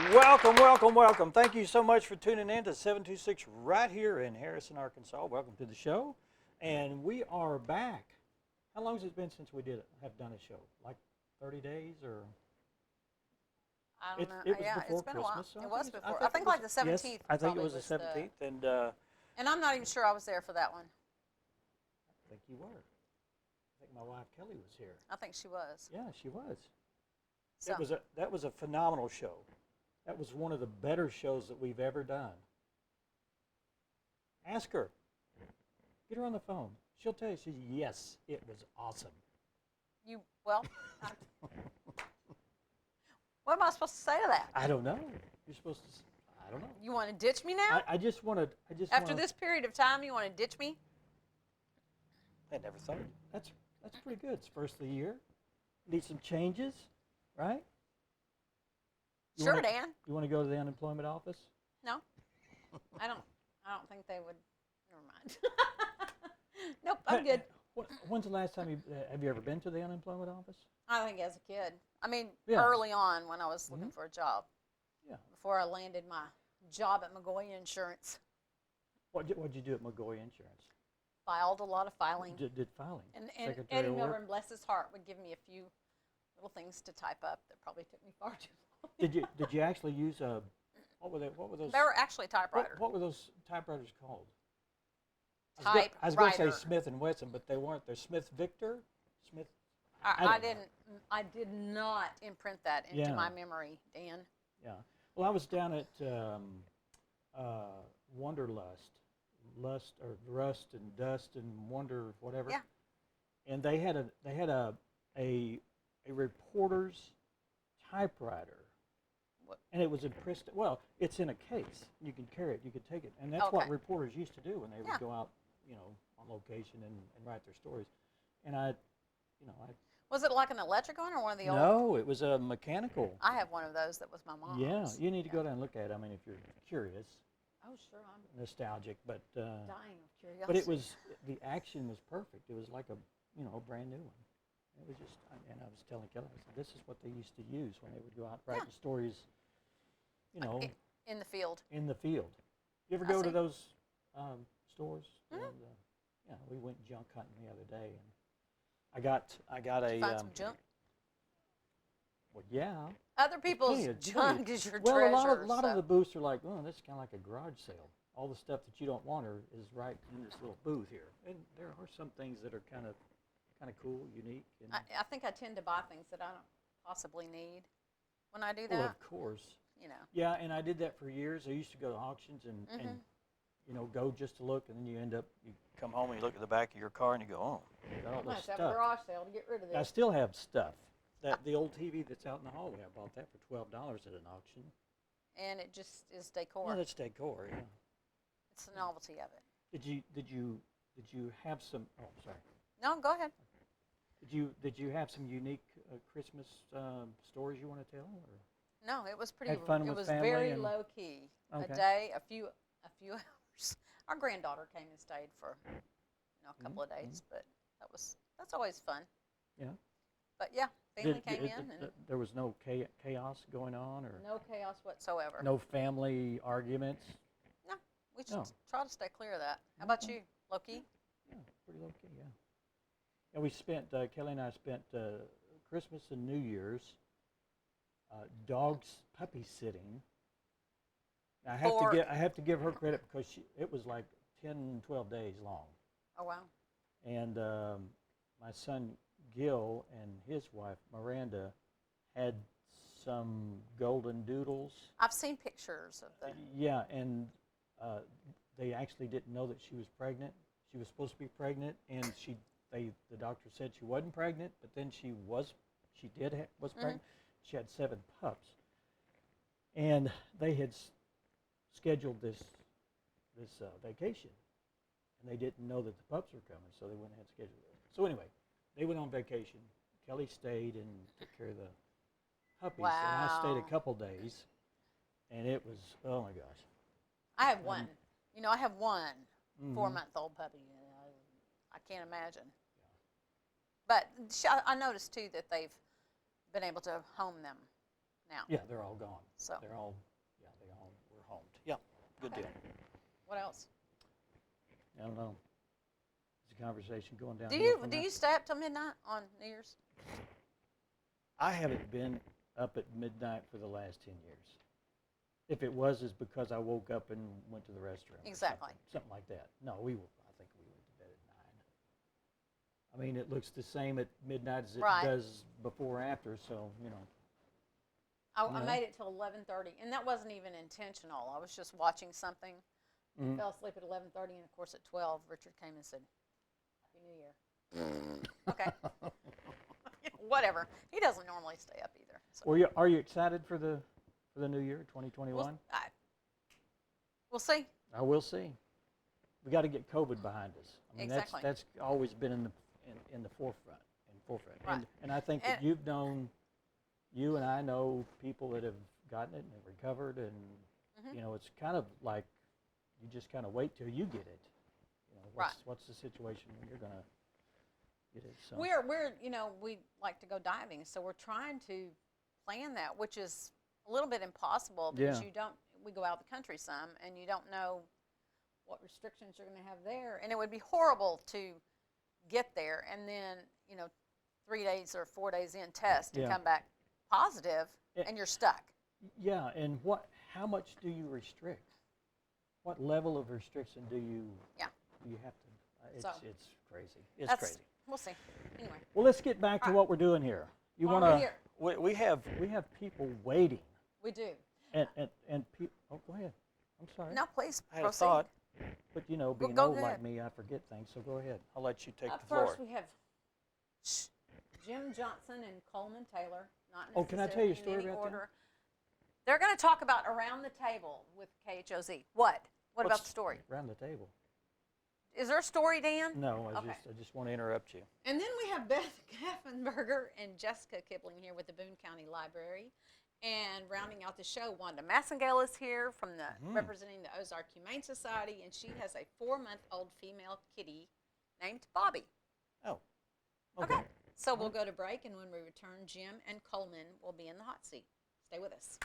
Welcome, welcome, welcome. Thank you so much for tuning in to 726 right here in Harrison, Arkansas. Welcome to the show. And we are back. How long has it been since we have done a show? Like 30 days or? I don't know. It was Yeah, before it's been a while. Christmas. So It was before. I I think like the 17th. Yes, I think it probably was the 17th. And I'm not even sure I was there for that one. I think you were. I think my wife Kelly was here. I think she was. Yeah, she was. So, That was a phenomenal show. That was one of the better shows that we've ever done. Ask her. Get her on the phone. She'll tell you. Yes, it was awesome. well, what am I supposed to say to that? I don't know. You're supposed to. I don't know. You want to ditch me now? I just want to. After this period of time, you want to ditch me? I never thought. That's pretty good. It's first of the year. Need some changes, right? Sure, Dan. You want to go to the unemployment office? No, I don't think they would. Never mind. Nope, I'm good. When's the last time have you ever been to the unemployment office? I think as a kid. I mean, Yeah. early on when I was looking for a job. Yeah. Before I landed my job at McGoy Insurance. What'd you do at McGoy Insurance? Filed a lot of filing. Did filing. And Secretary Eddie of Work? Milburn, bless his heart, would give me a few little things to type up that probably took me far too long. Did you actually use a what were those? They were actually typewriters. What were those typewriters called? Typewriter. I was going to say Smith and Wesson, but they weren't. They're Smith Victor. Smith. I did not imprint that into Yeah. my memory, Dan. Yeah. Well, I was down at Wonderlust, Rust and Dust and Wonder whatever. Yeah. And they had a reporter's typewriter. What? And it was impressed. Well, it's in a case. You can carry it. You could take it, and that's what Okay. reporters used to do when they Yeah. would go out, on location and write their stories. And I Was it like an electric one or one of the old? no, it was a mechanical. I have one of those that was my mom's. Yeah, you need to go down and look at it. I mean, if you're curious, Oh, sure. I'm nostalgic, but dying of curiosity. but it was the action was perfect. It was like a brand new one. It was just, and I was telling Kelly, I said, this is what they used to use when they would go out writing stories, in the field. in the field. You ever I go to see. those stores? Mhm. And, yeah, we went junk hunting the other day, and I got Did a you find some junk? well, yeah. Other people's plenty of- junk is your Well, treasure. a lot of so- the booths are like, oh, this is kind of like a garage sale. All the stuff that you don't want is right in this little booth here. And there are some things that are kind of cool, unique. And I think I tend to buy things that I don't possibly need when I do well, that. of course. You know. Yeah, and I did that for years. I used to go to auctions and go just to look, and then you come home and you look at the back of your car and you go, oh, you got all I might this have to have a stuff. garage sale to get rid of I this. still have stuff. The old TV that's out in the hallway, I bought that for $12 at an auction. And it just is decor. Yeah, that's decor. Yeah. It's the novelty of it. Did you have some? Oh, sorry. No, go ahead. Did you have some unique Christmas stories you want to tell? Or? No, it was pretty. Had fun it with was family very and- low key. Okay. A day, a few hours. Our granddaughter came and stayed for a couple of days, but that's always fun. Yeah. But yeah, family came in and There was no chaos going on, or no chaos whatsoever. no family arguments. No, we should No. try to stay clear of that. How about you, low key? Yeah, pretty low key. Yeah. And we spent Kelly and I spent Christmas and New Year's dogs puppy sitting. I have to give her credit because it was like 10, 12 days long. Oh wow. And my son Gil and his wife Miranda had some golden doodles. I've seen pictures of the. Yeah, and they actually didn't know that she was pregnant. She was supposed to be pregnant, and the doctor said she wasn't pregnant, but then she was pregnant. She had 7 pups, and they had scheduled this vacation, and they didn't know that the pups were coming, so they went ahead and scheduled it. So anyway, they went on vacation. Kelly stayed and took care of the puppies, and I stayed Wow. a couple days, and it was, oh my gosh. I have one. I have one Mhm. 4-month-old puppy. I can't imagine. But I noticed too that they've been able to home them now. Yeah, they're all gone. So. They're all, yeah, they all were homed. Yeah, good Okay. deal. What else? I don't know. Is the conversation going down? Do you stay up till midnight on New Year's? I haven't been up at midnight for the last 10 years. If it was, it's because I woke up and went to the restroom. Exactly. Something like that. No, I think we went to bed at 9. I mean, it looks the same at midnight as it Right. does before or after, so, you know. I No. made it till 11:30, and that wasn't even intentional. I was just watching something. Mhm. Fell asleep at 11:30, and of course at 12, Richard came and said, "Happy New Year." Okay. Whatever. He doesn't normally stay up either. So. Well, are you excited for the new year, 2021? We'll see. I will see. We got to get COVID behind us. I mean, Exactly. that's always been in the forefront. Right. And I think that you and I know people that have gotten it and have recovered, and Mhm. you know, it's kind of like you just kind of wait till you get it. You know, what's the situation when you're gonna get it? So We're we like to go diving, so we're trying to plan that, which is a little bit impossible because Yeah. we go out of the country some, and you don't know what restrictions you're going to have there, and it would be horrible to get there and then 3 days or 4 days in test and Yeah. come back positive, Yeah. and you're stuck. yeah, and how much do you restrict? What level of restriction do you have to? It's crazy. It's crazy. We'll see. Anyway, Well, let's get back to All right. what we're doing here. You While want we're to? here. We have people waiting, we do. and people. Oh, go ahead. I'm sorry. No, please I had proceed. a thought, but you know, being go old like ahead. me, I forget things. So go ahead. I'll let you take Up the floor. first, we have Jim Johnson and Coleman Taylor. Not Oh, can I tell you a necessarily story in any about them? order. They're going to talk about Around the Table with KHOZ. What? What about What's- the story? Around the table. Is there a story, Dan? No, Okay. I just want to interrupt you. And then we have Beth Gaffenberger and Jessica Kibling here with the Boone County Library. And rounding out the show, Wanda Massengale is here from representing the Ozark Humane Society, and she has a 4-month-old female kitty named Bobby. Oh. Okay. So we'll go to break, and when we return, Jim and Coleman will be in the hot seat. Stay with us.